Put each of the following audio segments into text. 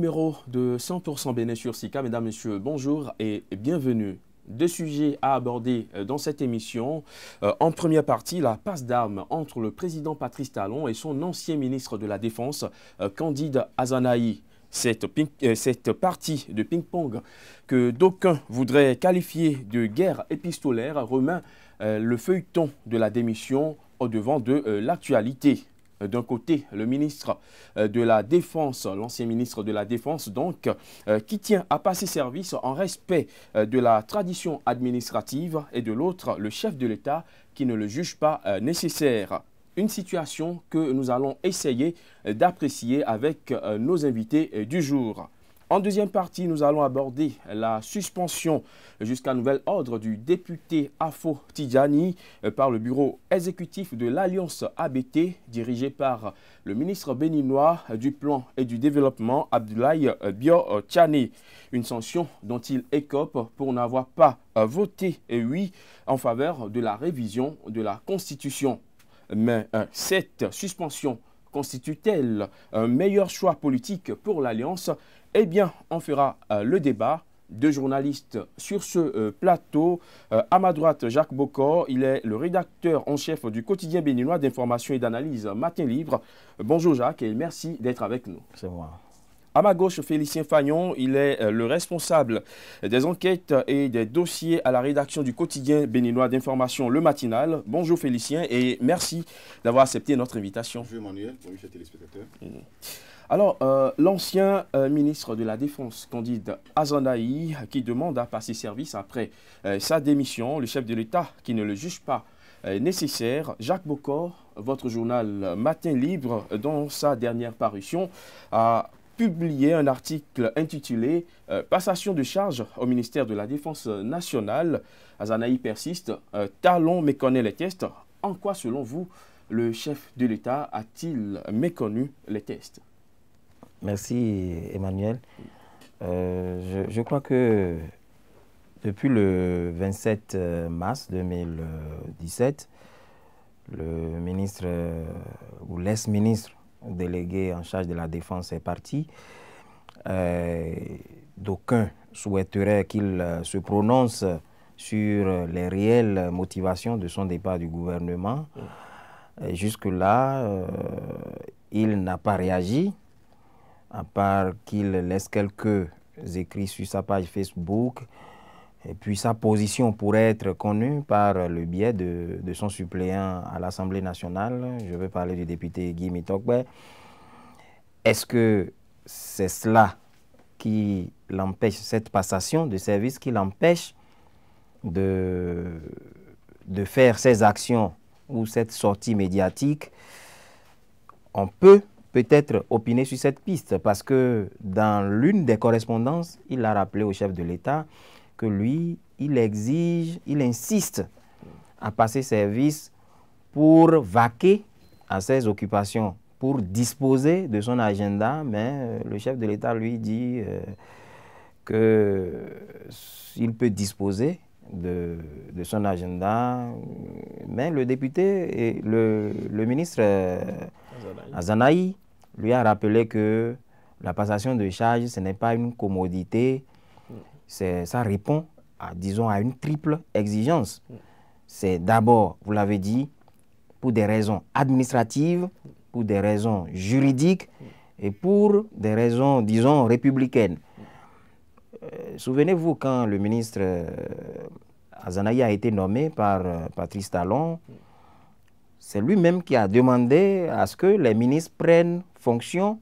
numéro de 100% Bénin sur Sika. Mesdames, Messieurs, bonjour et bienvenue. Deux sujets à aborder dans cette émission. En première partie, la passe d'armes entre le président Patrice Talon et son ancien ministre de la Défense, Candide Azanahi. Cette partie de ping-pong que d'aucuns voudraient qualifier de guerre épistolaire remet le feuilleton de la démission au devant de l'actualité. D'un côté, le ministre de la Défense, l'ancien ministre de la Défense, donc, qui tient à passer service en respect de la tradition administrative, et de l'autre, le chef de l'État qui ne le juge pas nécessaire. Une situation que nous allons essayer d'apprécier avec nos invités du jour. En deuxième partie, nous allons aborder la suspension jusqu'à nouvel ordre du député Afo Tidjani par le bureau exécutif de l'Alliance ABT dirigé par le ministre béninois du Plan et du Développement Abdoulaye Bio-Tchane. Une sanction dont il écope pour n'avoir pas voté oui en faveur de la révision de la Constitution. Mais cette suspension constitue-t-elle un meilleur choix politique pour l'Alliance? Eh bien, on fera le débat. Deux journalistes sur ce plateau. À ma droite, Jacques Bocor, il est le rédacteur en chef du quotidien béninois d'information et d'analyse Matin Libre. Bonjour Jacques et merci d'être avec nous. C'est moi. À ma gauche, Félicien Fagnon, il est le responsable des enquêtes et des dossiers à la rédaction du quotidien béninois d'information Le Matinal. Bonjour Félicien et merci d'avoir accepté notre invitation. Bonjour Emmanuel, bonjour chers téléspectateurs. Alors, l'ancien ministre de la Défense, Candide Azanahi, qui demande à passer service après sa démission, le chef de l'État qui ne le juge pas nécessaire. Jacques Bocor, votre journal Matin Libre, dans sa dernière parution, a publié un article intitulé « Passation de charge au ministère de la Défense nationale ». Azanahi persiste, Talon méconnaît les tests. En quoi, selon vous, le chef de l'État a-t-il méconnu les tests? Merci Emmanuel. Je crois que depuis le 27 mars 2017, le ministre ou l'ex-ministre délégué en charge de la défense est parti. D'aucuns souhaiteraient qu'il se prononce sur les réelles motivations de son départ du gouvernement. Jusque-là, il n'a pas réagi, à part qu'il laisse quelques écrits sur sa page Facebook. Et puis sa position pourrait être connue par le biais de son suppléant à l'Assemblée nationale. Je veux parler du député Guy Mitokbe. Est-ce que c'est cela qui l'empêche, cette passation de service qui l'empêche de faire ses actions ou cette sortie médiatique? On peut peut-être opiner sur cette piste parce que dans l'une des correspondances, il a rappelé au chef de l'État que lui, il insiste à passer service pour vaquer à ses occupations, pour disposer de son agenda, mais le chef de l'État lui dit qu'il peut disposer de son agenda, mais le député et le ministre Azanahi lui a rappelé que la passation de charge, ce n'est pas une commodité. Ça répond à, disons, à une triple exigence. C'est d'abord, vous l'avez dit, pour des raisons administratives, pour des raisons juridiques et pour des raisons, disons, républicaines. Souvenez-vous, quand le ministre Azanahi a été nommé par Patrice Talon, c'est lui-même qui a demandé à ce que les ministres prennent fonction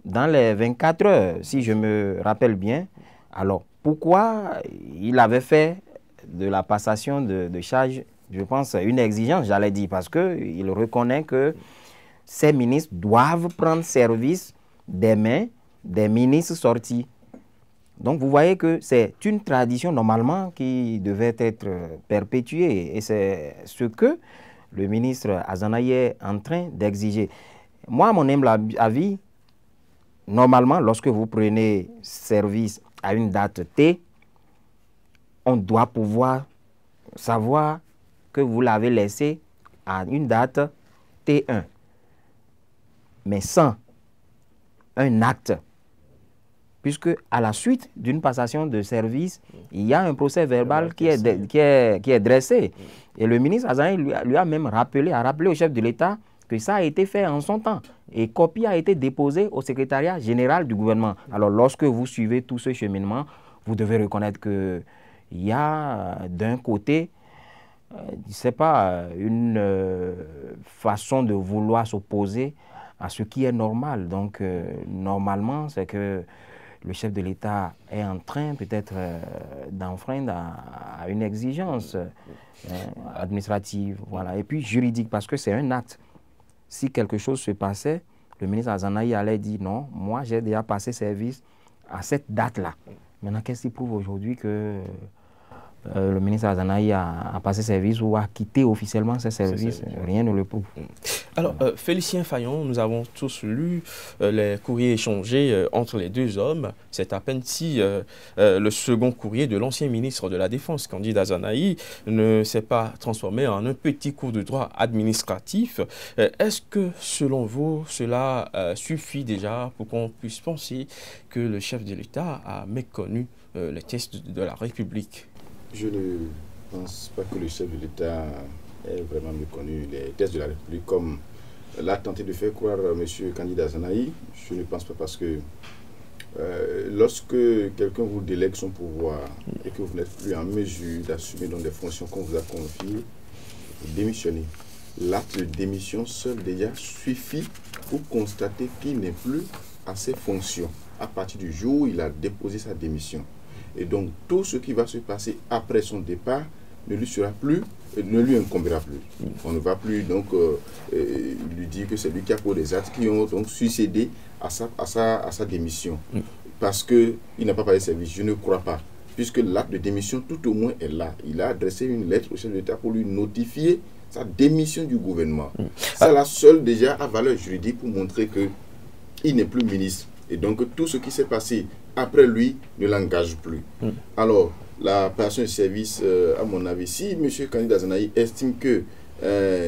dans les 24 heures, si je me rappelle bien. Alors, pourquoi il avait fait de la passation de charge, je pense, une exigence, j'allais dire, parce qu'il reconnaît que ces ministres doivent prendre service des mains des ministres sortis. Donc, vous voyez que c'est une tradition, normalement, qui devait être perpétuée. Et c'est ce que le ministre Azanahi est en train d'exiger. Moi, à mon humble avis, normalement, lorsque vous prenez service à une date T, on doit pouvoir savoir que vous l'avez laissé à une date T1. Mais sans un acte puisque à la suite d'une passation de service, il y a un procès verbal qui est dressé. Et le ministre Azanaï lui a même rappelé au chef de l'État que ça a été fait en son temps. Et copie a été déposée au secrétariat général du gouvernement. Alors lorsque vous suivez tout ce cheminement, vous devez reconnaître qu'il y a d'un côté, je ne sais pas, une façon de vouloir s'opposer à ce qui est normal. Donc normalement, c'est que le chef de l'État est en train peut-être d'enfreindre à une exigence administrative, voilà, et puis juridique, parce que c'est un acte. Si quelque chose se passait, le ministre Azanaï allait dire non, moi j'ai déjà passé service à cette date-là. Maintenant, qu'est-ce qui prouve aujourd'hui que le ministre Azanaï a passé service ou a quitté officiellement ses services? Rien ne le prouve. Alors, Félicien Fayon, nous avons tous lu les courriers échangés entre les deux hommes. C'est à peine si le second courrier de l'ancien ministre de la Défense, Candide Azanaï, ne s'est pas transformé en un petit cours de droit administratif. Est-ce que, selon vous, cela suffit déjà pour qu'on puisse penser que le chef de l'État a méconnu les textes de la République? Je ne pense pas que le chef de l'État ait vraiment méconnu les textes de la République comme l'a tenté de faire croire M. Candide Azanaï. Je ne pense pas, parce que lorsque quelqu'un vous délègue son pouvoir et que vous n'êtes plus en mesure d'assumer des fonctions qu'on vous a confiées, vous démissionnez. L'acte de démission seul déjà suffit pour constater qu'il n'est plus à ses fonctions à partir du jour où il a déposé sa démission. Et donc, tout ce qui va se passer après son départ ne lui incombera plus. On ne va plus donc lui dire que c'est lui qui a posé des actes qui ont donc succédé à sa démission. Parce qu'il n'a pas passé service. Je ne crois pas. Puisque l'acte de démission, tout au moins, est là. Il a adressé une lettre au chef de l'État pour lui notifier sa démission du gouvernement. Ça, la seule déjà a valeur juridique pour montrer qu'il n'est plus ministre. Et donc, tout ce qui s'est passé après lui ne l'engage plus. Alors, la passation de service, à mon avis, si M. Candide Azanaï estime que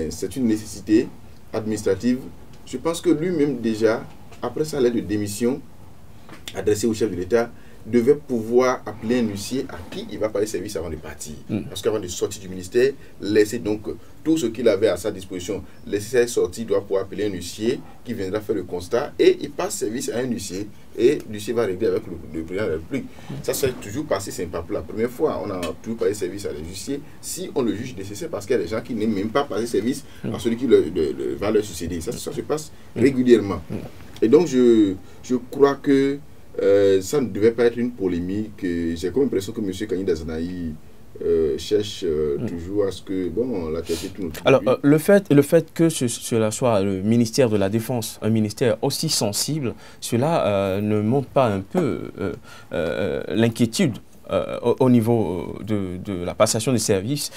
c'est une nécessité administrative, je pense que lui-même déjà, après sa lettre de démission adressée au chef de l'État, devait pouvoir appeler un huissier à qui il va passer service avant de partir. Parce qu'avant de sortir du ministère, laisser donc tout ce qu'il avait à sa disposition, laisser sa sortie, il doit pouvoir appeler un huissier qui viendra faire le constat et il passe service à un huissier et l'huissier va régler avec le président de la République. Ça s'est toujours passé, c'est pas pour la première fois. On a toujours passé service à des huissiers si on le juge nécessaire, parce qu'il y a des gens qui n'aiment même pas passer service à celui qui va leur succéder. Ça se passe régulièrement. Et donc je crois que ça ne devait pas être une polémique. J'ai comme l'impression que M. Candide Azanaï cherche toujours à ce que, bon, la qualité tourne. Alors, le fait que cela soit le ministère de la Défense, un ministère aussi sensible, cela ne montre pas un peu l'inquiétude au niveau de la passation des services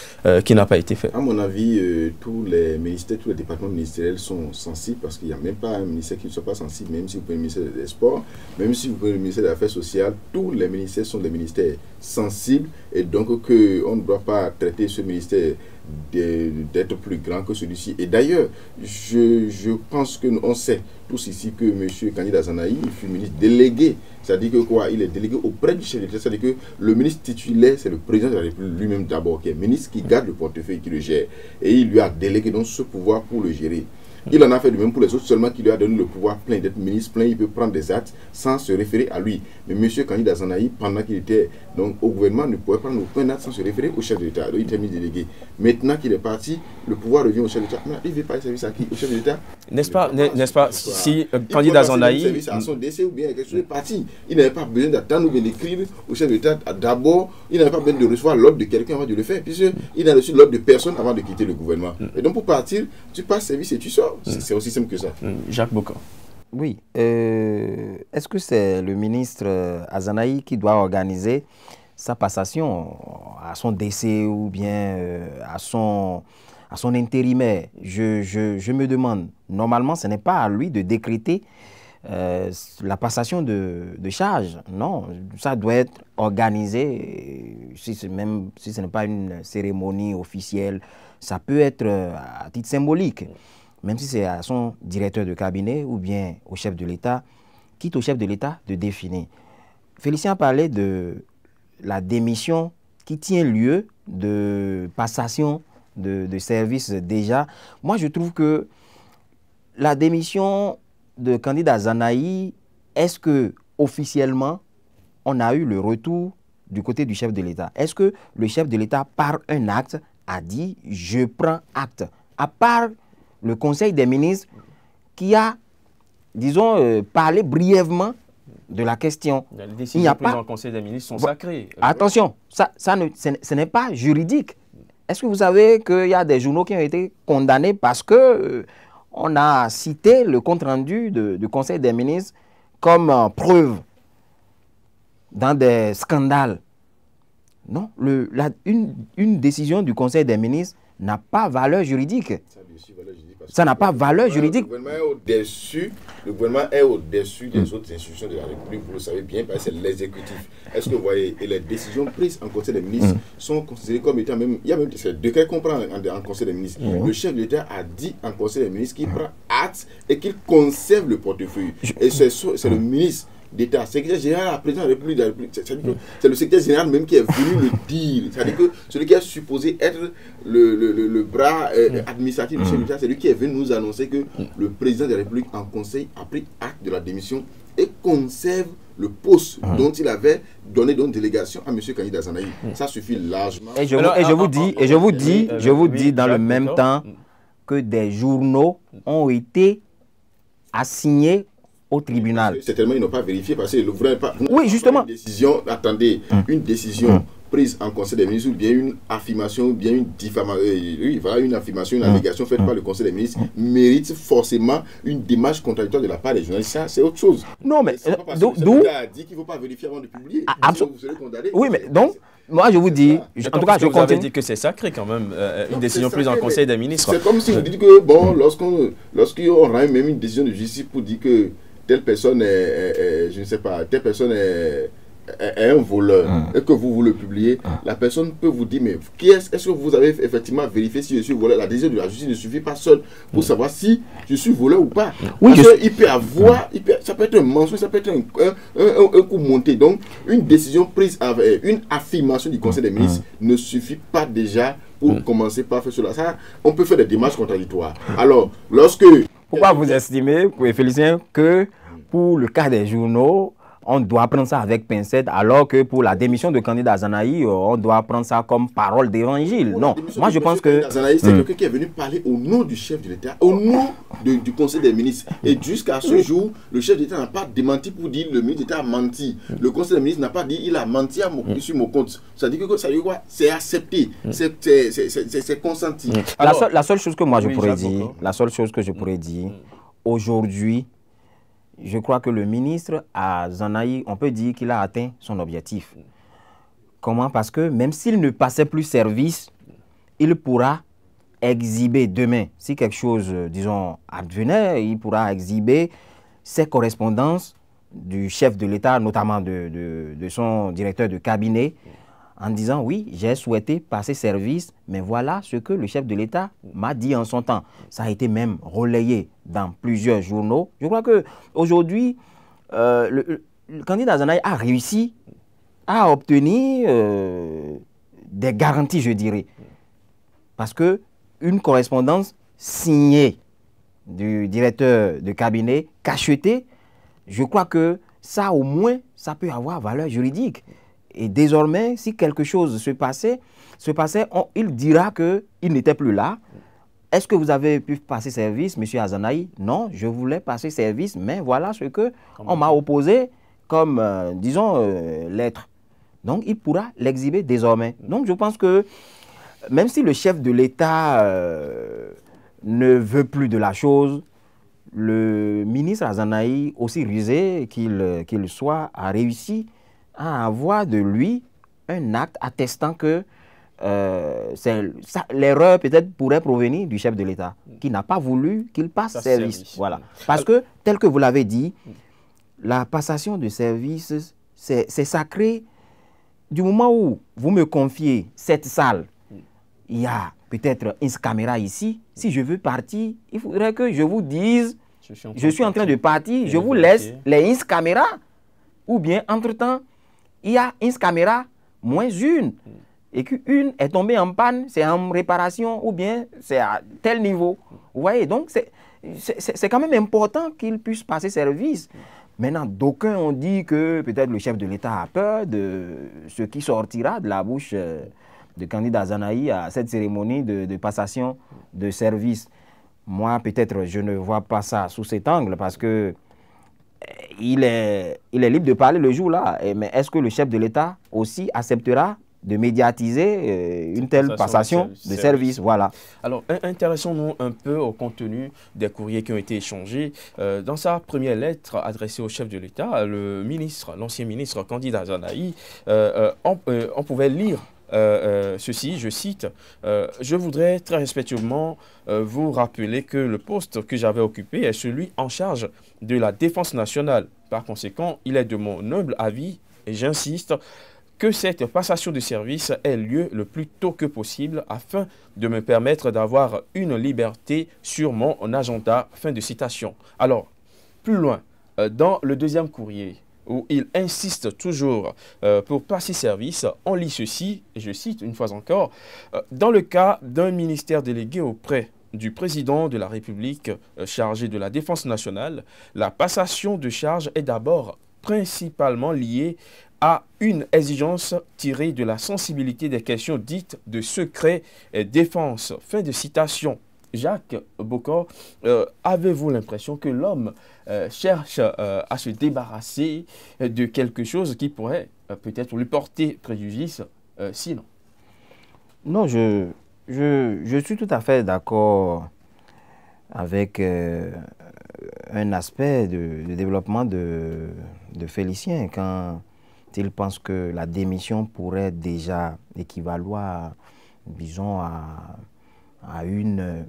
qui n'a pas été faite? À mon avis, tous les ministères, tous les départements ministériels sont sensibles, parce qu'il n'y a même pas un ministère qui ne soit pas sensible, même si vous prenez le ministère des Sports, même si vous prenez le ministère des Affaires sociales, tous les ministères sont des ministères sensibles, et donc on ne doit pas traiter ce ministère d'être plus grand que celui-ci. Et d'ailleurs, je pense que on sait tous ici que M. Candide Azanaï fut ministre délégué. C'est-à-dire que quoi? Il est délégué auprès du chef de l'État. C'est-à-dire que le ministre titulaire, c'est le président de la République lui-même d'abord, qui est ministre, qui garde le portefeuille, qui le gère. Et il lui a délégué donc ce pouvoir pour le gérer. Il en a fait de même pour les autres, seulement qu'il lui a donné le pouvoir plein d'être ministre, plein, il peut prendre des actes sans se référer à lui. Mais M. Candide Azanaï, pendant qu'il était donc au gouvernement, ne pouvait prendre aucun acte sans se référer au chef de l'État. Donc il était ministre délégué. Maintenant qu'il est parti, le pouvoir revient au chef de l'État. Il ne veut pas le service à qui? Au chef de l'État? N'est-ce pas, si Candide Azanaï... à son décès ou bien quelque chose est parti. Il n'avait pas besoin d'attendre ou bien d'écrire au chef de l'État. D'abord, il n'avait pas besoin de recevoir l'ordre de quelqu'un avant de le faire, puisqu'il n'a reçu l'ordre de personne avant de quitter le gouvernement. Et donc pour partir, tu passes service et tu sors. C'est aussi simple que ça. Jacques Bocan. Oui. Est-ce que c'est le ministre Azanaï qui doit organiser sa passation à son décès ou bien à son intérimaire? Je me demande. Normalement, ce n'est pas à lui de décréter la passation de charge. Non, ça doit être organisé. Même si ce n'est pas une cérémonie officielle, ça peut être à titre symbolique. Même si c'est à son directeur de cabinet ou bien au chef de l'État, quitte au chef de l'État de définir. Félicien a parlé de la démission qui tient lieu de passation de service déjà. Moi, je trouve que la démission de candidat Zanahi, est-ce que officiellement, on a eu le retour du côté du chef de l'État? Est-ce que le chef de l'État, par un acte, a dit « je prends acte » à part le Conseil des ministres qui a, disons, parlé brièvement de la question. Les décisions prises dans le Conseil des ministres sont sacrées. Attention, ce n'est pas juridique. Est-ce que vous savez qu'il y a des journaux qui ont été condamnés parce que on a cité le compte-rendu du Conseil des ministres comme preuve dans des scandales? Non, une décision du Conseil des ministres n'a pas valeur juridique. Ça n'a pas valeur juridique. Le gouvernement est au-dessus des autres institutions de la République, vous le savez bien, parce que c'est l'exécutif. Est-ce que vous voyez, et les décisions prises en Conseil des ministres sont considérées comme étant même, il y a même des décrets qu'on prend en Conseil des ministres. Le chef de l'État a dit en Conseil des ministres qu'il prend acte et qu'il conserve le portefeuille. Et c'est le ministre d'État, secrétaire général, la présidente de la République, c'est le secrétaire général même qui est venu le dire. C'est-à-dire que celui qui est supposé être le bras administratif du chef de l'État, c'est lui qui est venu nous annoncer que le président de la République en conseil a pris acte de la démission et conserve le poste dont il avait donné délégation à M. Kandida Zanahi. Ça suffit largement. Et je vous dis dans le même temps que des journaux ont été assignés au tribunal. Certainement, ils n'ont pas vérifié parce que oui, justement. Une décision prise en Conseil des ministres ou bien une affirmation ou bien une diffamation, une affirmation, une allégation faite par le Conseil des ministres mérite forcément une démarche contradictoire de la part des journalistes. Ça, c'est autre chose. Non, mais d'où a dit qu'il ne faut pas vérifier avant de publier. Vous serez condamné. Oui, mais donc, moi je vous dis, en tout cas, vous avez dit que c'est sacré quand même, une décision prise en Conseil des ministres. C'est comme si vous dites que, bon, lorsqu'on rend même une décision de justice pour dire que telle personne je ne sais pas, telle personne est un voleur et que vous le publiez, la personne peut vous dire, mais est-ce que vous avez effectivement vérifié si je suis voleur? La décision de la justice ne suffit pas seule pour savoir si je suis voleur ou pas. Oui, parce qu'il peut avoir, ça peut être un mensonge, ça peut être un coup monté. Donc, une décision prise avec une affirmation du Conseil des ministres ne suffit pas déjà pour commencer par faire cela. Ça, on peut faire des démarches contradictoires. Alors, pourquoi vous estimez, Félicien, que pour le cas des journaux, on doit prendre ça avec pincette, alors que pour la démission de candidat Zanahi, on doit prendre ça comme parole d'évangile? Non, moi je pense que... Zanahi, c'est quelqu'un qui est venu parler au nom du chef de l'État, au nom du Conseil des ministres. Et jusqu'à ce jour, le chef de l'État n'a pas démenti pour dire le ministre d'État a menti. Le Conseil des ministres n'a pas dit il a menti sur mon compte. Ça dit que ça veut quoi? C'est accepté, c'est consenti. La seule chose que moi je pourrais dire, aujourd'hui, je crois que le ministre à Zanahi, on peut dire qu'il a atteint son objectif. Comment? Parce que même s'il ne passait plus service, il pourra exhiber demain, si quelque chose, disons, advenait, il pourra exhiber ses correspondances du chef de l'État, notamment de son directeur de cabinet, en disant, oui, j'ai souhaité passer service, mais voilà ce que le chef de l'État m'a dit en son temps. Ça a été même relayé dans plusieurs journaux. Je crois qu'aujourd'hui, le candidat Zanahi a réussi à obtenir des garanties, je dirais. Parce qu'une correspondance signée du directeur de cabinet, cachetée, je crois que ça, au moins, ça peut avoir valeur juridique. Et désormais, si quelque chose se passait, il dira qu'il n'était plus là. Est-ce que vous avez pu passer service, M. Zanahi? Non, je voulais passer service, mais voilà ce qu'on m'a opposé comme, disons, lettre. Donc, il pourra l'exhiber désormais. Donc, je pense que même si le chef de l'État ne veut plus de la chose, le ministre Zanahi, aussi rusé qu'il soit, a réussi à avoir de lui un acte attestant que l'erreur peut-être pourrait provenir du chef de l'État, qui n'a pas voulu qu'il passe service. Voilà. Parce que, tel que vous l'avez dit, la passation de service, c'est sacré. Du moment où vous me confiez cette salle, il y a peut-être une caméra ici. Si je veux partir, il faudrait que je vous dise, je suis en train de partir, je vous laisse les caméras. ou bien, entre-temps, il y a une caméra moins une, et qu'une est tombée en panne, c'est en réparation, ou bien c'est à tel niveau. Vous voyez, donc c'est quand même important qu'il puisse passer service. Maintenant, d'aucuns ont dit que peut-être le chef de l'État a peur de ce qui sortira de la bouche de Candide Azanahi à cette cérémonie de passation de service. Moi, peut-être, je ne vois pas ça sous cet angle parce que il est libre de parler le jour-là. Mais est-ce que le chef de l'État aussi acceptera de médiatiser une telle passation de service? Voilà. Alors, intéressons-nous un peu au contenu des courriers qui ont été échangés. Dans sa première lettre adressée au chef de l'État, l'ancien ministre Candide Azanahi, on pouvait lire ceci, je cite, je voudrais très respectueusement vous rappeler que le poste que j'avais occupé est celui en charge de la défense nationale. Par conséquent, il est de mon humble avis, et j'insiste, que cette passation de service ait lieu le plus tôt que possible afin de me permettre d'avoir une liberté sur mon agenda. Fin de citation. Alors, plus loin, dans le deuxième courrier, où il insiste toujours pour passer service, on lit ceci, et je cite une fois encore, dans le cas d'un ministère délégué auprès du président de la République chargé de la défense nationale, la passation de charge est d'abord principalement liée à une exigence tirée de la sensibilité des questions dites de secret et défense. Fin de citation. Jacques Bokor, avez-vous l'impression que l'homme cherche à se débarrasser de quelque chose qui pourrait peut-être lui porter préjudice sinon? Non, je suis tout à fait d'accord avec un aspect de développement de Félicien quand il pense que la démission pourrait déjà équivaloir, disons, à une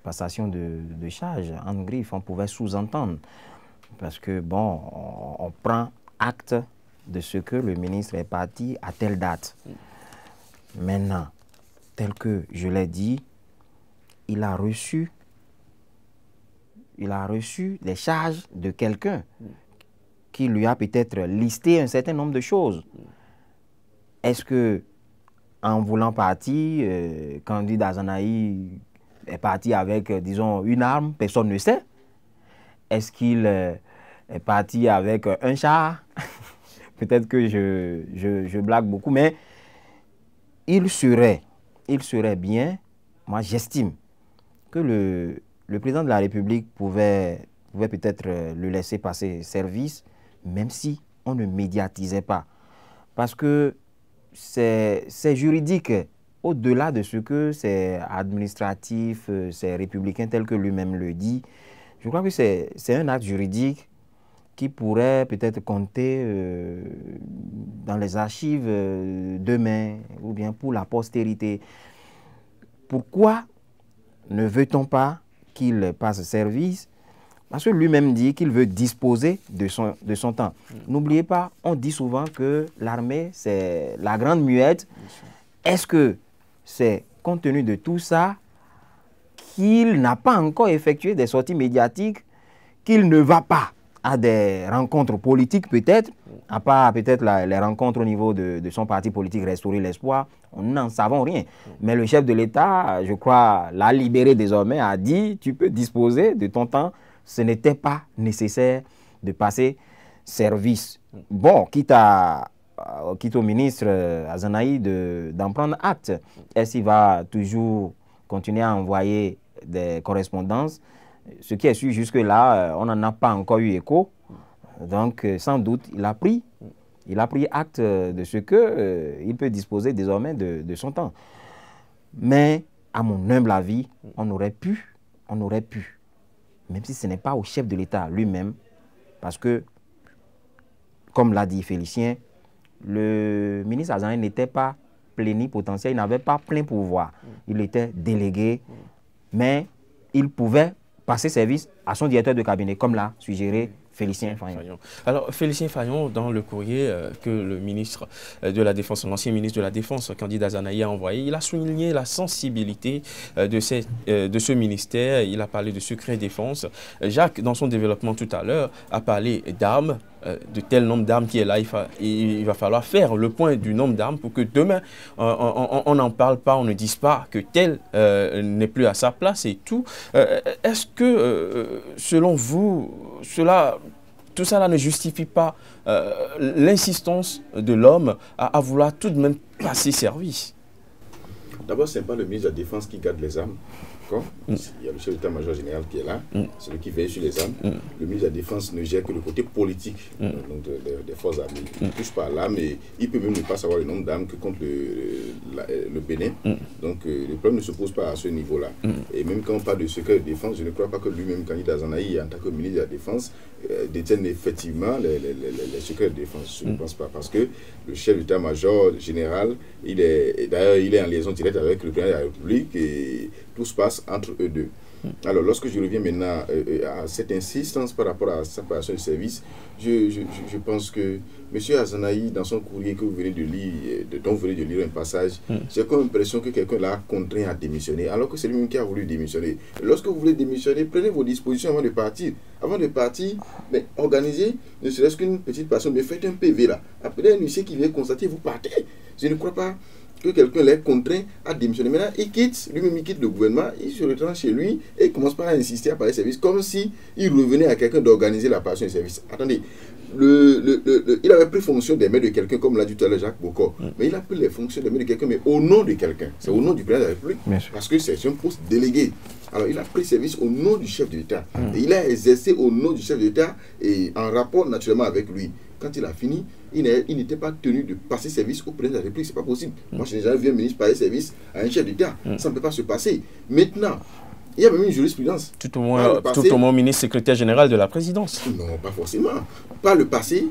passation de charge en griffe. On pouvait sous-entendre parce que, bon, on prend acte de ce que le ministre est parti à telle date. Maintenant, tel que je l'ai dit, il a reçu les charges de quelqu'un qui lui a peut-être listé un certain nombre de choses. Est-ce que, en voulant partir, Candide Azanahi est parti avec, disons, une arme? Personne ne sait. Est-ce qu'il est parti avec un char? Peut-être que je blague beaucoup, mais il serait bien, moi j'estime, que le président de la République pouvait peut-être le laisser passer service, même si on ne médiatisait pas. Parce que c'est juridique, au-delà de ce que c'est administratif, c'est républicain tel que lui-même le dit. Je crois que c'est un acte juridique qui pourrait peut-être compter dans les archives demain ou bien pour la postérité. Pourquoi ne veut-on pas qu'il passe service? Parce que lui-même dit qu'il veut disposer de son temps. N'oubliez pas, on dit souvent que l'armée, c'est la grande muette. Est-ce que c'est compte tenu de tout ça qu'il n'a pas encore effectué des sorties médiatiques, qu'il ne va pas à des rencontres politiques peut-être, à part peut-être les rencontres au niveau de son parti politique Restaurer l'Espoir, on n'en savons rien. Mais le chef de l'État, je crois, l'a libéré désormais, a dit tu peux disposer de ton temps. Ce n'était pas nécessaire de passer service. Bon, quitte au ministre Azanahi d'en prendre acte. Est-ce qu'il va toujours continuer à envoyer des correspondances? Ce qui est sûr jusque-là, on n'en a pas encore eu écho. Donc, sans doute, il a pris acte de ce qu'il peut disposer désormais de son temps. Mais, à mon humble avis, on aurait pu, même si ce n'est pas au chef de l'État lui-même, parce que, comme l'a dit Félicien, le ministre Azanahi n'était pas plénipotentiaire, il n'avait pas plein pouvoir. Il était délégué, mais il pouvait passer service à son directeur de cabinet, comme l'a suggéré Félicien Fayon. Alors, Félicien Fayon, dans le courrier que le ministre de la Défense, l'ancien ministre de la Défense, Candide Azanahi, a envoyé, il a souligné la sensibilité de ce ministère. Il a parlé de secret défense. Jacques, dans son développement tout à l'heure, a parlé d'armes. de tel nombre d'armes qui est là. Il va falloir faire le point du nombre d'armes pour que demain, on n'en parle pas, on ne dise pas que tel n'est plus à sa place et tout. Est-ce que, selon vous, tout ça ne justifie pas l'insistance de l'homme à vouloir tout de même passer service? D'abord, ce n'est pas le ministre de la Défense qui garde les armes. Il y a le chef d'état-major général qui est là, celui qui veille sur les armes. Le ministre de la Défense ne gère que le côté politique donc des forces armées. Il ne touche pas à l'arme et il peut même ne pas savoir le nombre d'armes que compte le Bénin. Donc le problème ne se pose pas à ce niveau-là. Et même quand on parle de secret de défense, je ne crois pas que lui-même, Kandida Zanaï, en tant que ministre de la Défense, détienne effectivement les secrets de défense. Je ne pense pas, parce que le chef d'état-major général, d'ailleurs, il est en liaison directe avec le président de la République et tout se passe entre eux deux. Alors, lorsque je reviens maintenant à cette insistance par rapport à la séparation de services, je pense que M. Azanaï, dans son courrier que vous venez de lire, dont vous venez de lire un passage, j'ai comme l'impression que quelqu'un l'a contraint à démissionner, alors que c'est lui-même qui a voulu démissionner. Et lorsque vous voulez démissionner, prenez vos dispositions avant de partir. Avant de partir, mais organisez, ne serait-ce qu'une petite personne, mais faites un PV là. Appelez un huissier qui vient constater, vous partez. Je ne crois pas que quelqu'un l'ait contraint à démissionner. Maintenant, lui-même il quitte le gouvernement, il se retranche chez lui et il commence par à insister à parler de service, comme si il revenait à quelqu'un d'organiser la passation de service. Attendez, il avait pris fonction des mains de quelqu'un, comme l'a dit tout à l'heure Jacques Bocor, mais il a pris les fonctions des mains de quelqu'un, mais au nom de quelqu'un. C'est au nom du président de la République, parce que c'est un poste délégué. Alors, il a pris service au nom du chef de l'État. Et il a exercé au nom du chef de l'État et en rapport naturellement avec lui. Quand il a fini, il n'était pas tenu de passer service au président de la République. Ce n'est pas possible. Moi, je n'ai jamais vu un ministre passer service à un chef d'État. Ça ne peut pas se passer. Maintenant, il y a même une jurisprudence. Tout au moins ministre secrétaire général de la présidence. Non, pas forcément. Par le passé,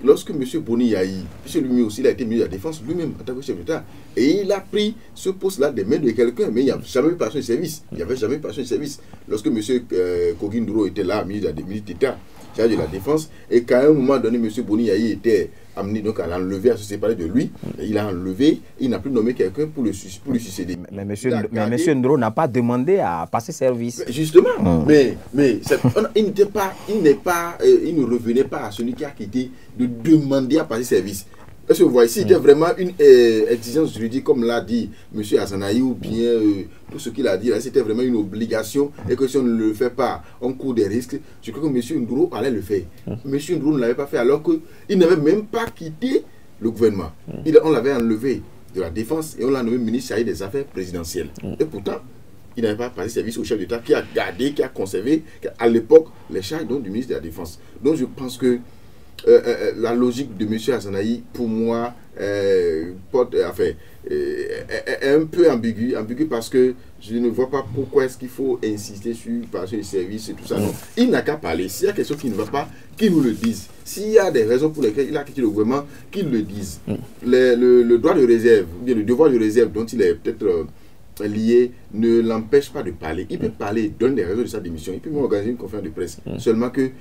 lorsque M. Boni Yahi, puisque lui aussi il a été ministre de la Défense, lui-même en tant que chef d'État, et il a pris ce poste-là des mains de quelqu'un, mais il n'y a jamais eu passation de service. Il n'y avait jamais eu passation de service. Lorsque M. Koginduro était là, ministre d'État, chargé de la Défense, et qu'à un moment donné, M. Boni Yahi était amené donc à l'enlever, à se séparer de lui, il a enlevé, il n'a plus nommé quelqu'un pour lui succéder. Mais M. Ndro n'a pas demandé à passer service. Justement, mais il ne revenait pas à celui qui a quitté de demander à passer service. Est-ce que vous voyez, si c'était vraiment une exigence juridique, comme l'a dit M. Azanaï, ou bien tout ce qu'il a dit, c'était vraiment une obligation, et que si on ne le fait pas, on court des risques, je crois que M. Ndro allait le faire. M. Ndro ne l'avait pas fait alors qu'il n'avait même pas quitté le gouvernement. On l'avait enlevé de la Défense et on l'a nommé ministre chargé des Affaires présidentielles. Et pourtant, il n'avait pas passé service au chef d'État qui a gardé, qui a conservé, à l'époque, les charges du ministre de la Défense. Donc je pense que la logique de M. Azanaï, pour moi, est un peu ambiguë parce que je ne vois pas pourquoi est-ce qu'il faut insister sur passer les services et tout ça. Non, il n'a qu'à parler. S'il y a quelque chose qui ne va pas, qu'il nous le dise. S'il y a des raisons pour lesquelles il a quitté le gouvernement, qu'il le dise. Le droit de réserve, ou bien le devoir de réserve dont il est peut-être lié, ne l'empêche pas de parler. Il peut parler, donne les raisons de sa démission. Il peut même organiser une conférence de presse. Seulement que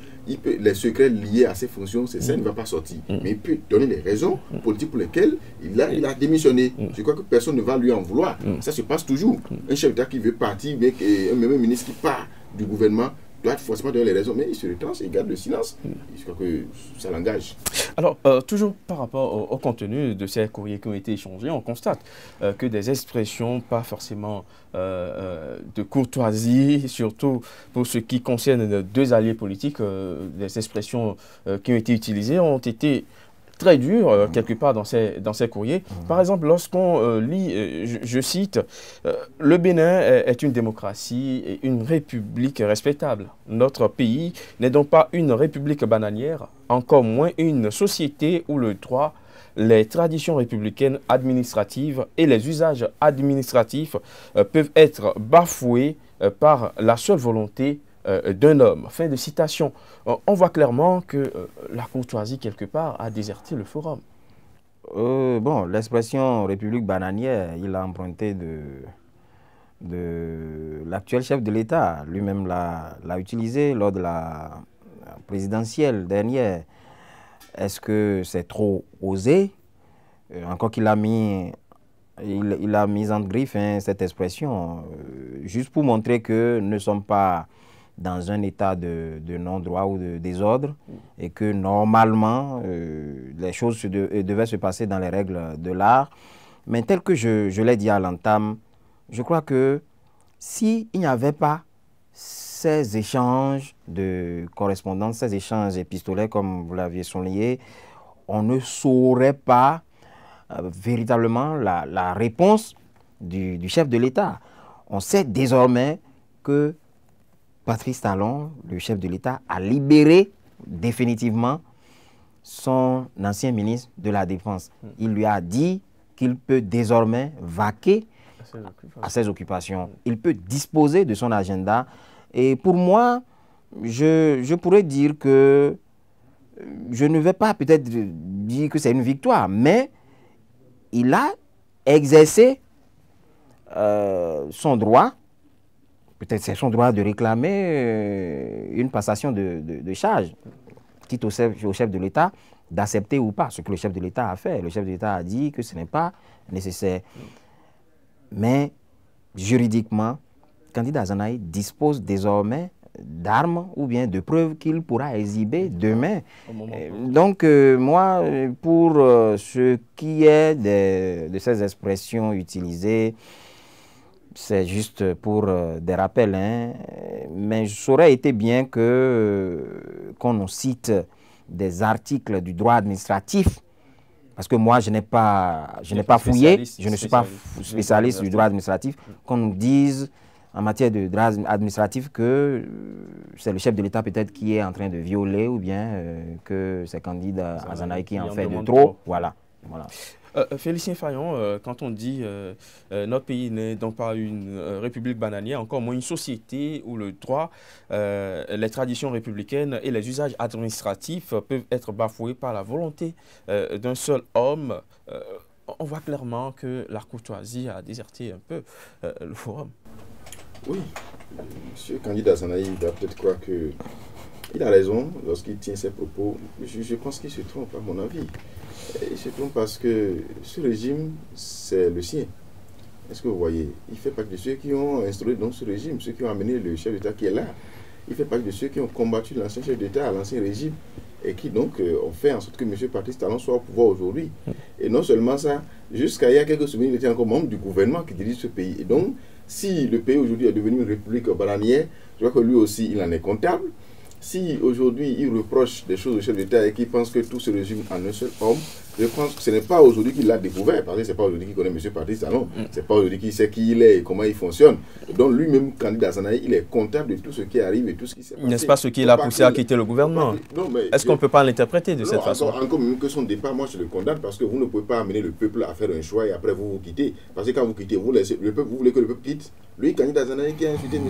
les secrets liés à ses fonctions, ça ne va pas sortir. Mais il peut donner les raisons politiques pour lesquelles il a démissionné. Je crois que personne ne va lui en vouloir. Ça se passe toujours. Un chef d'État qui veut partir, mais même un ministre qui part du gouvernement doit forcément donner les raisons, mais il se retranche et il garde le silence. Je crois que ça l'engage. Alors, toujours par rapport au contenu de ces courriers qui ont été échangés, on constate que des expressions pas forcément de courtoisie, surtout pour ce qui concerne deux alliés politiques, des expressions qui ont été utilisées ont été très dur quelque part dans ces courriers. Par exemple, lorsqu'on lit, je cite, « Le Bénin est une démocratie et une république respectable. Notre pays n'est donc pas une république bananière, encore moins une société où le droit, les traditions républicaines administratives et les usages administratifs peuvent être bafoués par la seule volonté d'un homme ». Fin de citation. On voit clairement que la courtoisie, quelque part, a déserté le forum. Bon, l'expression république bananière, il a emprunté de l'actuel chef de l'État. Lui-même l'a utilisé lors de la présidentielle dernière. Est-ce que c'est trop osé? Encore qu'il a mis... Il a mis en griffe cette expression, juste pour montrer que nous ne sommes pas dans un état de non-droit ou de désordre et que normalement, les choses devaient se passer dans les règles de l'art. Mais tel que je l'ai dit à l'entame, je crois que s'il n'y avait pas ces échanges de correspondance, ces échanges épistolaires, comme vous l'aviez souligné, on ne saurait pas véritablement la réponse du chef de l'État. On sait désormais que Patrice Talon, le chef de l'État, a libéré définitivement son ancien ministre de la Défense. Il lui a dit qu'il peut désormais vaquer à ses occupations. Il peut disposer de son agenda. Et pour moi, je pourrais dire que je ne vais pas peut-être dire que c'est une victoire, mais il a exercé son droit. Peut-être c'est son droit de réclamer une passation de charge, quitte au chef de l'État d'accepter ou pas ce que le chef de l'État a fait. Le chef de l'État a dit que ce n'est pas nécessaire. Mais juridiquement, Candide Azanaï dispose désormais d'armes ou bien de preuves qu'il pourra exhiber demain. Donc, moi, pour ce qui est de ces expressions utilisées, c'est juste pour des rappels, hein. Mais ça aurait été bien qu'on nous cite des articles du droit administratif, parce que moi, je n'ai pas fouillé, je ne suis pas spécialiste du droit administratif, qu'on nous dise en matière de droit administratif que c'est le chef de l'État peut-être qui est en train de violer ou bien que c'est Candide Azanaï qui en fait de trop. Voilà. Félicien Fayon, quand on dit notre pays n'est donc pas une république bananière, encore moins une société où le droit, les traditions républicaines et les usages administratifs peuvent être bafoués par la volonté d'un seul homme, on voit clairement que la courtoisie a déserté un peu le forum. Oui, M. Candide Azanaï doit peut-être croire qu'il a raison lorsqu'il tient ses propos. Je pense qu'il se trompe, à mon avis. Il se trompe parce que ce régime, c'est le sien. Est-ce que vous voyez? Il fait partie de ceux qui ont instauré donc ce régime, ceux qui ont amené le chef d'État qui est là. Il fait partie de ceux qui ont combattu l'ancien chef d'État à l'ancien régime et qui donc ont fait en sorte que M. Patrice Talon soit au pouvoir aujourd'hui. Et non seulement ça, jusqu'à il y a quelques semaines, il était encore membre du gouvernement qui dirige ce pays. Et donc, si le pays aujourd'hui est devenu une république bananière, je crois que lui aussi, il en est comptable. Si aujourd'hui il reproche des choses au chef d'État et qu'il pense que tout se résume en un seul homme, je pense que ce n'est pas aujourd'hui qu'il l'a découvert, parce que ce n'est pas aujourd'hui qu'il connaît M. Patrice Talon, ce n'est pas aujourd'hui qu'il sait qui il est et comment il fonctionne. Donc lui-même, Candide Azanaï, il est comptable de tout ce qui arrive et tout ce qui s'est passé. N'est-ce pas ce qui l'a poussé à quitter le gouvernement? Est-ce qu'on ne peut pas l'interpréter de cette façon? Encore même que son départ, moi je le condamne parce que vous ne pouvez pas amener le peuple à faire un choix et après vous quittez. Parce que quand vous quittez, vous laissez le peuple, vous voulez que le peuple quitte. Lui, Candide Azanaï, qui a insulté M.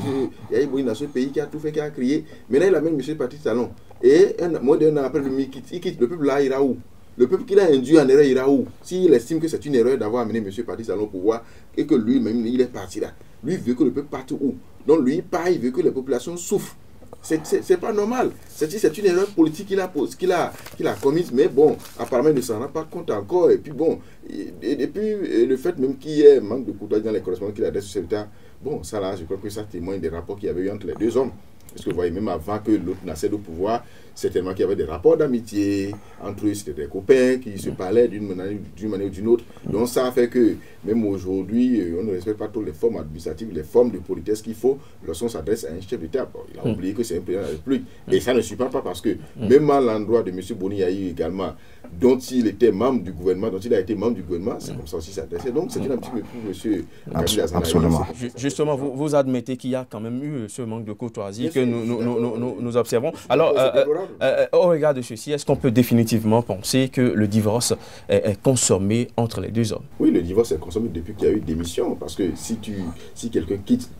Yahi Boni dans ce pays, qui a tout fait, qui a crié. Maintenant, il amène M. Patrice Talon. Et moins d'un an après, il quitte. Le peuple là ira où? Le peuple qu'il a induit en erreur ira où? S'il estime que c'est une erreur d'avoir amené M. Patrice Talon au pouvoir et que lui-même, il est parti là. Lui, il veut que le peuple parte où? Donc lui, pareil, il veut que les populations souffrent. C'est pas normal. C'est une erreur politique qu'il a commise, mais bon, apparemment, il ne s'en rend pas compte encore. Et puis bon, et puis le fait même qu'il y ait manque de courtoisie dans les correspondances qu'il adresse sur l'État, bon, ça là, je crois que ça témoigne des rapports qu'il y avait eu entre les deux hommes. Parce que vous voyez, même avant que l'autre n'accède au pouvoir, certainement qu'il y avait des rapports d'amitié entre eux, c'était des copains qui se parlaient d'une manière ou d'une autre. Donc ça fait que même aujourd'hui, on ne respecte pas toutes les formes administratives, les formes de politesse qu'il faut lorsqu'on s'adresse à un chef d'État. Bon, il a oublié que c'est un président de la République. Et ça ne suit pas parce que même à l'endroit de M. Boni Yahi également, dont il était membre du gouvernement, dont il a été membre du gouvernement, c'est comme ça aussi s'adresser. Donc c'est un petit peu pour M. Absolument. Justement, vous admettez qu'il y a quand même eu ce manque de courtoisie que nous observons. Alors, au regard de ceci, est-ce qu'on peut définitivement penser que le divorce est consommé entre les deux hommes? Oui, le divorce est consommé depuis qu'il y a eu démission. Parce que si quelqu'un quitte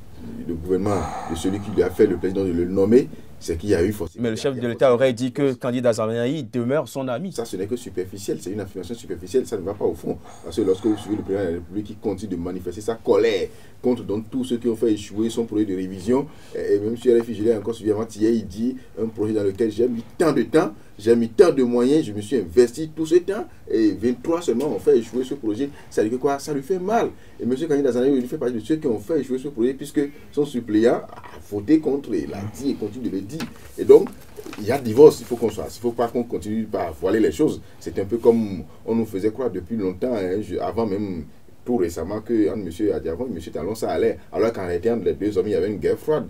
le gouvernement de celui qui lui a fait le président de le nommer, c'est qu'il y a eu forcément... Mais le chef de l'État aurait dit que candidat Zanaï demeure son ami. Ça, ce n'est que superficiel, c'est une affirmation superficielle, ça ne va pas au fond. Parce que lorsque vous suivez le président de la République qui continue de manifester sa colère contre donc, tous ceux qui ont fait échouer son projet de révision, et même si RFI, je l'ai encore suivi avant hier, il dit un projet dans lequel j'ai mis tant de temps, j'ai mis tant de moyens, je me suis investi tout ce temps, et 23 seulement ont fait échouer ce projet. Ça veut dire que quoi? Ça lui fait mal. Et M. Candidat Zanaï, il fait partie de ceux qui ont fait échouer ce projet, puisque son suppléant a voté contre, il l'a dit et continue de le dire. Et donc, il y a divorce, il faut qu'on soit. Il ne faut pas qu'on continue par voiler les choses. C'est un peu comme on nous faisait croire depuis longtemps, hein, avant même tout récemment, que entre M. Adiavon et M. Talon, ça allait. Alors qu'en réalité, entre les deux hommes, il y avait une guerre froide.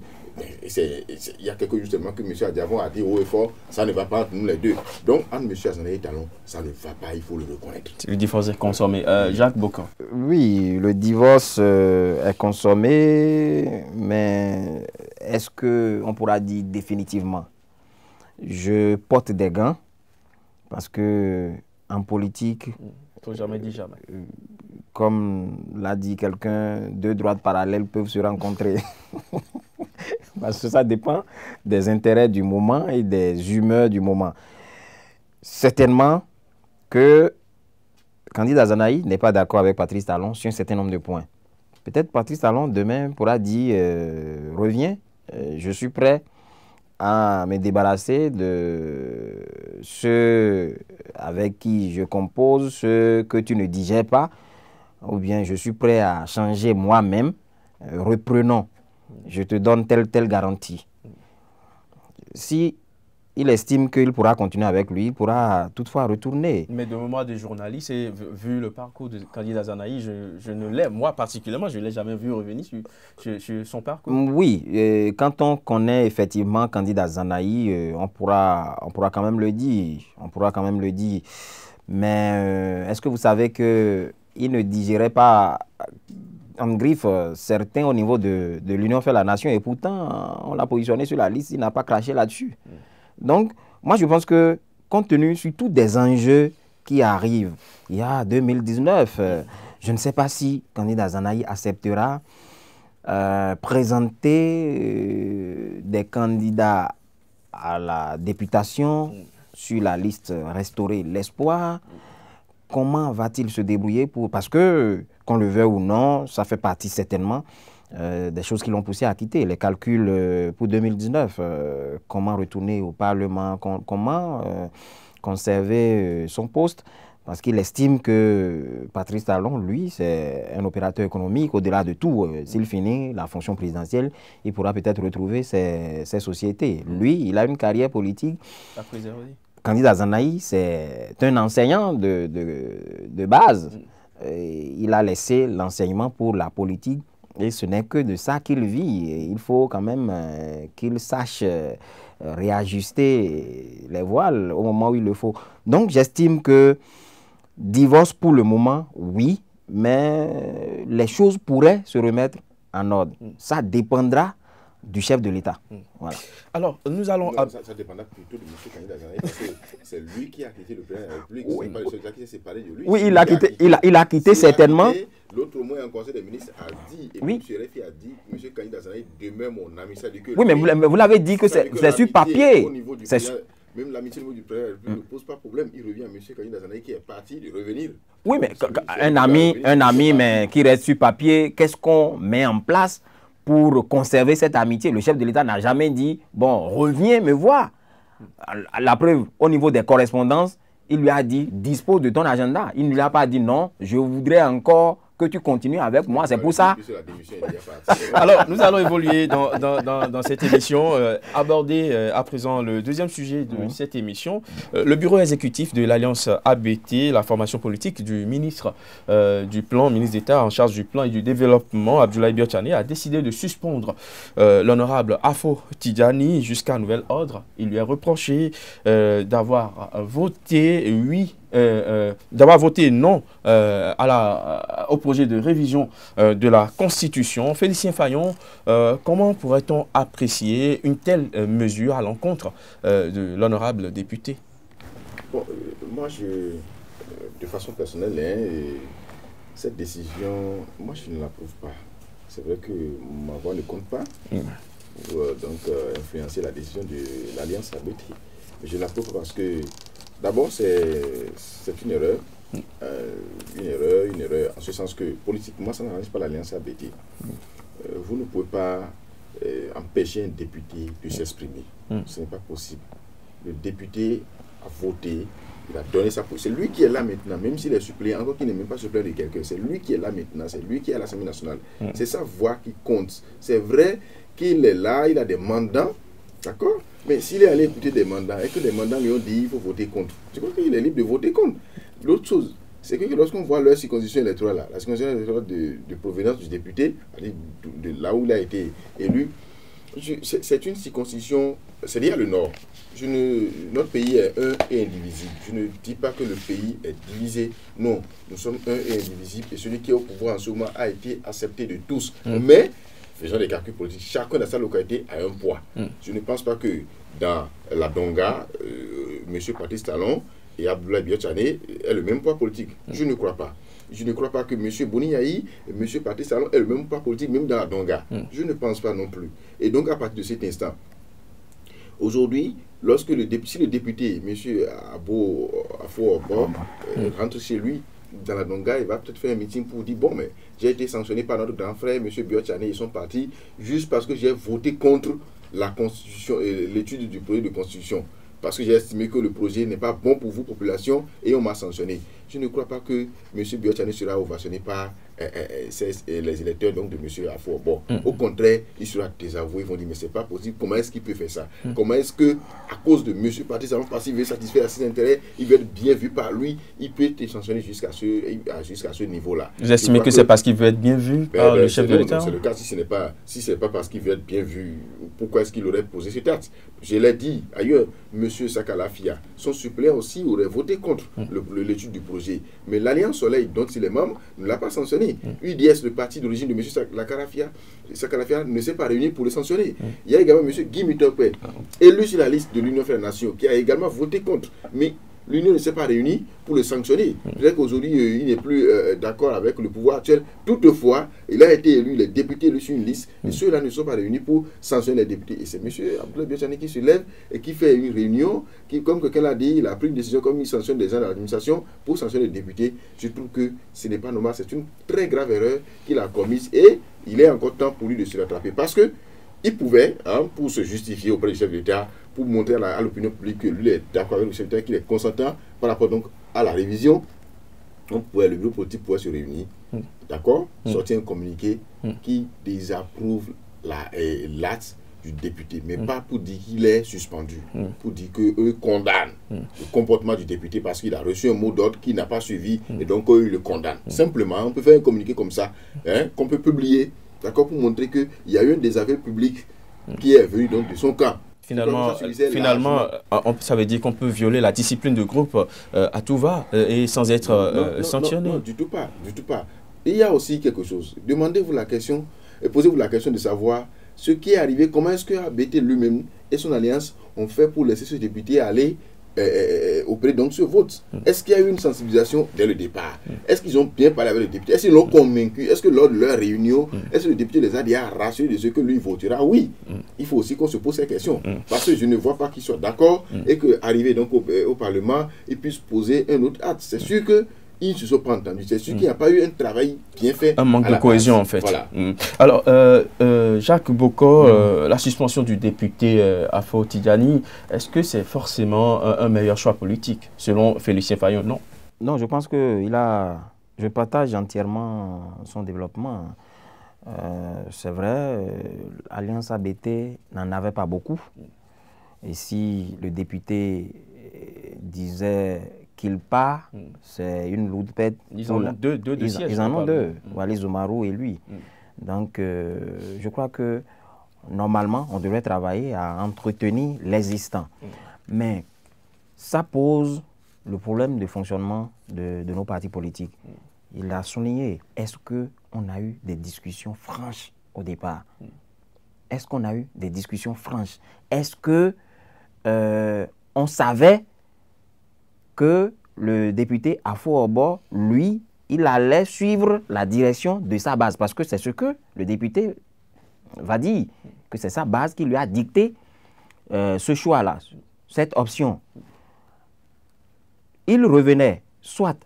Il y a quelques jours justement que M. Adiavon a dit haut et fort, ça ne va pas entre nous les deux. Donc, entre M. Azanaï et Talon, ça ne va pas, il faut le reconnaître. Le divorce est consommé. Jacques Bocan. Oui, le divorce est consommé, mais est-ce qu'on pourra dire définitivement? Je porte des gants parce que en politique, Il ne faut jamais dire jamais. Comme l'a dit quelqu'un, deux droites parallèles peuvent se rencontrer. Parce que ça dépend des intérêts du moment et des humeurs du moment. Certainement que candidat Zanaï n'est pas d'accord avec Patrice Talon sur un certain nombre de points. Peut-être Patrice Talon demain pourra dire reviens, je suis prêt à me débarrasser de ceux avec qui je compose, ceux que tu ne digères pas, ou bien je suis prêt à changer moi-même, reprenons, je te donne telle garantie. Si il estime qu'il pourra continuer avec lui, il pourra toutefois retourner. Mais de moment des journalistes, et vu le parcours de candidat Zanaï, je ne l'ai, moi particulièrement, je ne l'ai jamais vu revenir sur son parcours. Oui, quand on connaît effectivement candidat Zanaï, on pourra quand même le dire. On pourra quand même le dire. Mais est-ce que vous savez qu'il ne digérait pas en griffe certains au niveau de l'Union fait la nation et pourtant on l'a positionné sur la liste, il n'a pas craché là-dessus. Donc, moi je pense que compte tenu surtout des enjeux qui arrivent, il y a 2019, je ne sais pas si candidat Zanaï acceptera présenter des candidats à la députation sur la liste Restaurer l'espoir. Comment va-t-il se débrouiller pour... Parce que, qu'on le veuille ou non, ça fait partie certainement des choses qui l'ont poussé à quitter. Les calculs pour 2019, comment retourner au Parlement, comment conserver son poste, parce qu'il estime que Patrice Talon, lui, c'est un opérateur économique. Au-delà de tout, s'il finit la fonction présidentielle, il pourra peut-être retrouver ses sociétés. Lui, il a une carrière politique. La préserver. Candidat Zanaï, c'est un enseignant de base. Il a laissé l'enseignement pour la politique et ce n'est que de ça qu'il vit. Et il faut quand même qu'il sache réajuster les voiles au moment où il le faut. Donc j'estime que divorce pour le moment, oui, mais les choses pourraient se remettre en ordre. Ça dépendra du chef de l'État. Voilà. Alors, nous allons... Non, ça dépendra plutôt de M. Candidat Zanaï, parce que c'est lui qui a quitté le président de la République. Oui. C'est pas le chef qui s'est séparé de lui. Oui, il a quitté certainement. L'autre mois, en conseil des ministres a dit, et oui. M. Refi a dit, M. Candidat Zanaï demeure mon ami. Ça dit que oui, mais vous l'avez dit que c'est sur papier. Même l'amitié au niveau du président ne pose pas problème. Il revient à M. Candidat Zanaï qui est parti de revenir. Oui, mais un ami mais qui reste sur papier, qu'est-ce qu'on met en place pour conserver cette amitié? Le chef de l'État n'a jamais dit, bon, reviens me voir. La preuve, au niveau des correspondances, il lui a dit, dispose de ton agenda. Il ne lui a pas dit, non, je voudrais encore que tu continues avec moi. C'est pour ça. Alors, nous allons évoluer dans cette émission, aborder à présent le deuxième sujet de cette émission. Le bureau exécutif de l'Alliance ABT, la formation politique du ministre du Plan, ministre d'État en charge du Plan et du Développement, Abdoulaye Biotchane, a décidé de suspendre l'honorable Afo Tidjani jusqu'à nouvel ordre. Il lui est reproché d'avoir voté non au projet de révision de la Constitution. Félicien Fayon, comment pourrait-on apprécier une telle mesure à l'encontre de l'honorable député? Bon, moi, de façon personnelle, cette décision, moi, je ne l'approuve pas. C'est vrai que ma voix ne compte pas. pour influencer la décision de l'Alliance ABT. Je l'approuve parce que, d'abord, c'est une erreur. Une erreur, en ce sens que, politiquement, ça n'arrange pas l'Alliance ABT. Vous ne pouvez pas empêcher un député de s'exprimer. Ce n'est pas possible. Le député a voté, il a donné sa position. C'est lui qui est là maintenant, même s'il est suppléant, encore qu'il n'est même pas suppléant de quelqu'un, c'est lui qui est là maintenant, c'est lui qui est à l'Assemblée nationale. C'est sa voix qui compte. C'est vrai qu'il est là, il a des mandats, d'accord? Mais s'il est allé écouter des mandats et que les mandats lui ont dit qu'il faut voter contre, je crois qu'il est libre de voter contre. L'autre chose, c'est que lorsqu'on voit leur circonscription électorale, la circonscription électorale de provenance du député, de là où il a été élu, c'est une circonscription, c'est-à-dire le Nord. Notre pays est un et indivisible. Je ne dis pas que le pays est divisé. Non, nous sommes un et indivisible. Et celui qui est au pouvoir en ce moment a été accepté de tous. Mais, faisant des calculs politiques, chacun dans sa localité a un poids. Je ne pense pas que dans la Donga, M. Patrice Talon et Abdoulaye Biotchane aient le même poids politique. Je ne crois pas. Je ne crois pas que M. Boniaï et M. Patrice Talon aient le même poids politique, même dans la Donga. Je ne pense pas non plus. Et donc, à partir de cet instant, aujourd'hui, lorsque si le député, M. Afo-Orbo, rentre chez lui, dans la Donga, il va peut-être faire un meeting pour dire, bon, mais j'ai été sanctionné par notre grand frère, M. Biotchane, ils sont partis juste parce que j'ai voté contre la constitution, l'étude du projet de constitution. Parce que j'ai estimé que le projet n'est pas bon pour vous, population, et on m'a sanctionné. Je ne crois pas que M. Biotchane sera ovationné par les électeurs donc, de M. Afo. Bon, au contraire, il sera désavoué. Ils vont dire, mais c'est pas possible. Comment est-ce qu'il peut faire ça? Comment est-ce que, à cause de M. Patrice Talon, parce qu'il veut satisfaire ses intérêts, il veut être bien vu par lui, il peut être sanctionné jusqu'à ce niveau-là. Vous estimez que c'est parce qu'il veut être bien vu par le chef de l'État? C'est le cas. Si ce n'est pas parce qu'il veut être bien vu, pourquoi est-ce qu'il aurait posé cet acte? Je l'ai dit ailleurs, M. Sakalafia, son suppléant aussi aurait voté contre l'étude du projet. Mais l'Alliance Soleil, dont il est membre, ne l'a pas sanctionné. UDS, le parti d'origine de M. Sakalafia, ne s'est pas réuni pour le sanctionner. Il y a également M. Guy Mitterpé, élu sur la liste de l'Union fait la Nation, qui a également voté contre. Mais l'Union ne s'est pas réunie pour le sanctionner. Peut-être qu'aujourd'hui, il n'est plus d'accord avec le pouvoir actuel. Toutefois, il a été élu, les députés élus sur une liste, et ceux-là ne sont pas réunis pour sanctionner les députés. Et c'est M. Abdoulaye Biotchane qui se lève et qui fait une réunion, qui, comme quelqu'un l'a dit, il a pris une décision comme il sanctionne des gens de l'administration pour sanctionner les députés. Je trouve que ce n'est pas normal, c'est une très grave erreur qu'il a commise et il est encore temps pour lui de se rattraper. Parce que il pouvait, pour se justifier auprès du chef de l'État, pour montrer à l'opinion publique que lui est d'accord avec le chef de l'État, qu'il est consentant par rapport donc à la révision, le groupe politique pourrait se réunir, d'accord, sortir un communiqué qui désapprouve l'acte du député, mais pas pour dire qu'il est suspendu, pour dire qu'eux condamnent le comportement du député parce qu'il a reçu un mot d'ordre qu'il n'a pas suivi et donc eux le condamnent. Simplement, on peut faire un communiqué comme ça, qu'on peut publier, d'accord, pour montrer qu'il y a eu un désaveu public qui est venu donc de son camp. Finalement, ça veut dire qu'on peut violer la discipline de groupe à tout va et sans être sanctionné. Non, du tout pas, du tout pas. Il y a aussi quelque chose. Demandez-vous la question et posez-vous la question de savoir ce qui est arrivé, comment est-ce que ABT lui-même et son alliance ont fait pour laisser ce député aller auprès de ce vote. Est-ce qu'il y a eu une sensibilisation dès le départ? Est-ce qu'ils ont bien parlé avec le député? Est-ce qu'ils l'ont convaincu? Est-ce que lors de leur réunion, est-ce que le député les a déjà rassurés de ce que lui votera? Oui. Il faut aussi qu'on se pose ces questions. Parce que je ne vois pas qu'ils soient d'accord et qu'arrivé donc au Parlement, ils puissent poser un autre acte. C'est sûr que ils ne se sont pas entendus. C'est sûr qu'il n'y a pas eu un travail bien fait. Un manque de cohésion, en fait. Voilà. Alors, Jacques Boko, la suspension du député Afo Tidjani, est-ce que c'est forcément un meilleur choix politique, selon Félicien Fayon? Non. Non, je pense que je partage entièrement son développement. C'est vrai, l'Alliance ABT n'en avait pas beaucoup. Et si le député disait qu'il part, c'est une lourde pète. Ils en ont deux sièges. Ils en ont deux, Wallis Oumarou et lui. Donc, je crois que normalement, on devrait travailler à entretenir l'existant. Mais ça pose le problème de fonctionnement de nos partis politiques. Il a souligné, est-ce qu'on a eu des discussions franches au départ? Est-ce qu'on a eu des discussions franches? Est-ce que on savait que le député Afo Orbo, lui, il allait suivre la direction de sa base? Parce que c'est ce que le député va dire. que c'est sa base qui lui a dicté ce choix-là, cette option. Il revenait soit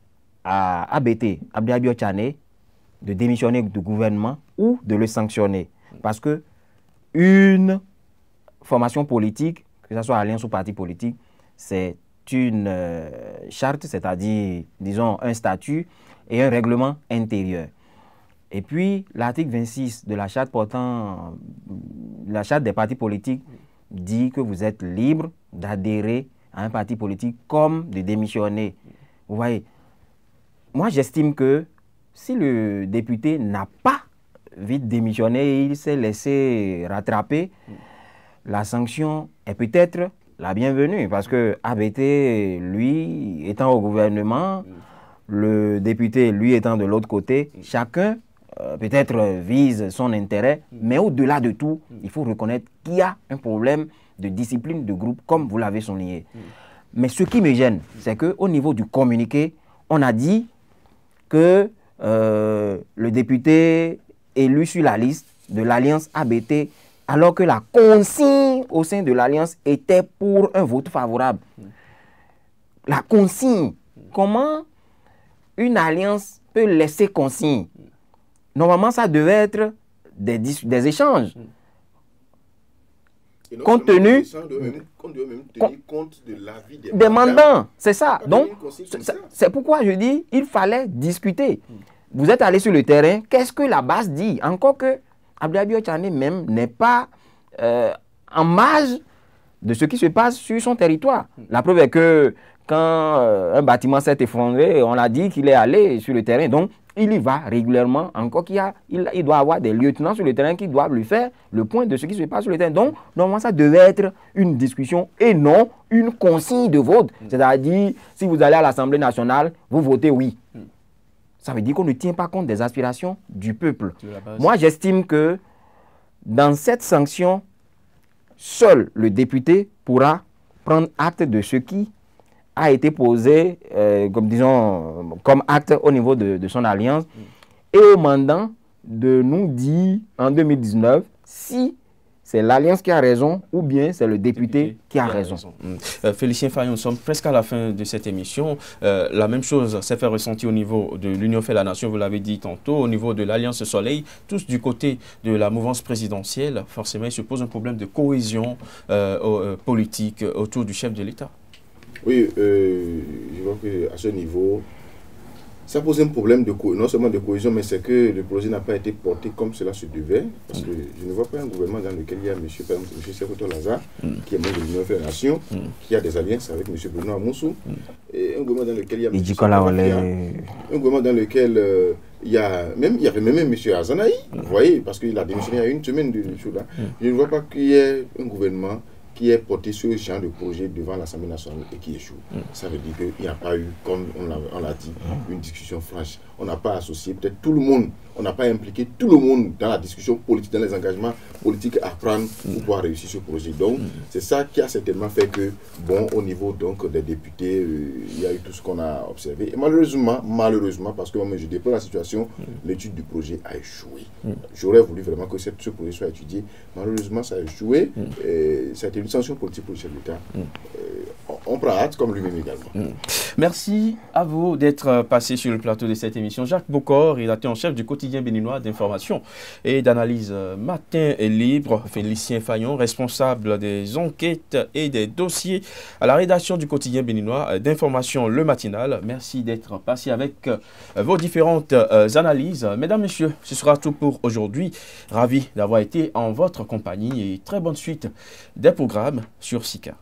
à ABT, Abdoulaye Biotchane, de démissionner du gouvernement ou de le sanctionner. Parce que une formation politique, que ce soit alliance ou parti politique, c'est une charte, c'est-à-dire, disons, un statut et un règlement intérieur. Et puis, l'article 26 de la charte portant la charte des partis politiques dit que vous êtes libre d'adhérer à un parti politique comme de démissionner. Vous voyez, moi j'estime que si le député n'a pas vite démissionné, il s'est laissé rattraper, la sanction est peut-être la bienvenue parce que ABT, lui, étant au gouvernement, le député, lui, étant de l'autre côté, chacun peut-être vise son intérêt, mais au-delà de tout, il faut reconnaître qu'il y a un problème de discipline de groupe, comme vous l'avez souligné. Mais ce qui me gêne, c'est qu'au niveau du communiqué, on a dit que le député élu sur la liste de l'Alliance ABT, alors que la consigne au sein de l'Alliance était pour un vote favorable. La consigne, comment une alliance peut laisser consigne? Normalement, ça devait être des échanges. Compte tenu de l'avis des mandants, c'est ça. Donc, c'est pourquoi je dis il fallait discuter. Vous êtes allé sur le terrain, qu'est-ce que la base dit? Encore que Abdoulaye Biotchane même n'est pas en marge de ce qui se passe sur son territoire. La preuve est que quand un bâtiment s'est effondré, on a dit qu'il est allé sur le terrain. Donc, il y va régulièrement, encore il doit avoir des lieutenants sur le terrain qui doivent lui faire le point de ce qui se passe sur le terrain. Donc, normalement, ça devait être une discussion et non une consigne de vote. C'est-à-dire, si vous allez à l'Assemblée nationale, vous votez oui. Ça veut dire qu'on ne tient pas compte des aspirations du peuple. Moi, j'estime que dans cette sanction, seul le député pourra prendre acte de ce qui a été posé comme acte au niveau de son alliance et au mandant de nous dire en 2019 si c'est l'alliance qui a raison ou bien c'est le député qui a raison. Félicien Fayon, nous sommes presque à la fin de cette émission. La même chose s'est fait ressentir au niveau de l'Union fait la Nation, vous l'avez dit tantôt, au niveau de l'Alliance Soleil, tous du côté de la mouvance présidentielle. Forcément, il se pose un problème de cohésion politique autour du chef de l'État. Oui, je vois qu'à ce niveau, ça pose un problème non seulement de cohésion, mais c'est que le projet n'a pas été porté comme cela se devait. Parce que je ne vois pas un gouvernement dans lequel il y a M. Sékou Lazare, qui est membre de l'Union Fédération, qui a des alliances avec M. Bruno Amoussou, et un gouvernement dans lequel il y a un gouvernement dans lequel il y avait même M. Azanaï, vous voyez, parce qu'il a démissionné il y a une semaine de choses là. Je ne vois pas qu'il y ait un gouvernement qui est porté sur ce genre de projet devant l'Assemblée nationale et qui échoue. Ça veut dire qu'il n'y a pas eu, comme on l'a dit, une discussion franche. On n'a pas associé peut-être tout le monde, on n'a pas impliqué tout le monde dans la discussion politique, dans les engagements politiques à prendre pour pouvoir réussir ce projet. Donc, c'est ça qui a certainement fait que, bon, au niveau donc des députés, il y a eu tout ce qu'on a observé. Et malheureusement, parce que moi, je déplore la situation, l'étude du projet a échoué. J'aurais voulu vraiment que ce projet soit étudié. Malheureusement, ça a échoué. Ça a été une sanction politique pour le chef de l'État. On prend hâte comme lui-même également. Merci à vous d'être passé sur le plateau de cette émission. Jacques Bokor, rédacteur en chef du quotidien béninois d'information et d'analyse Matin et Libre. Félicien Fayon, responsable des enquêtes et des dossiers à la rédaction du quotidien béninois d'information Le Matinal. Merci d'être passé avec vos différentes analyses. Mesdames, Messieurs, ce sera tout pour aujourd'hui. Ravi d'avoir été en votre compagnie et très bonne suite des programmes sur Sika.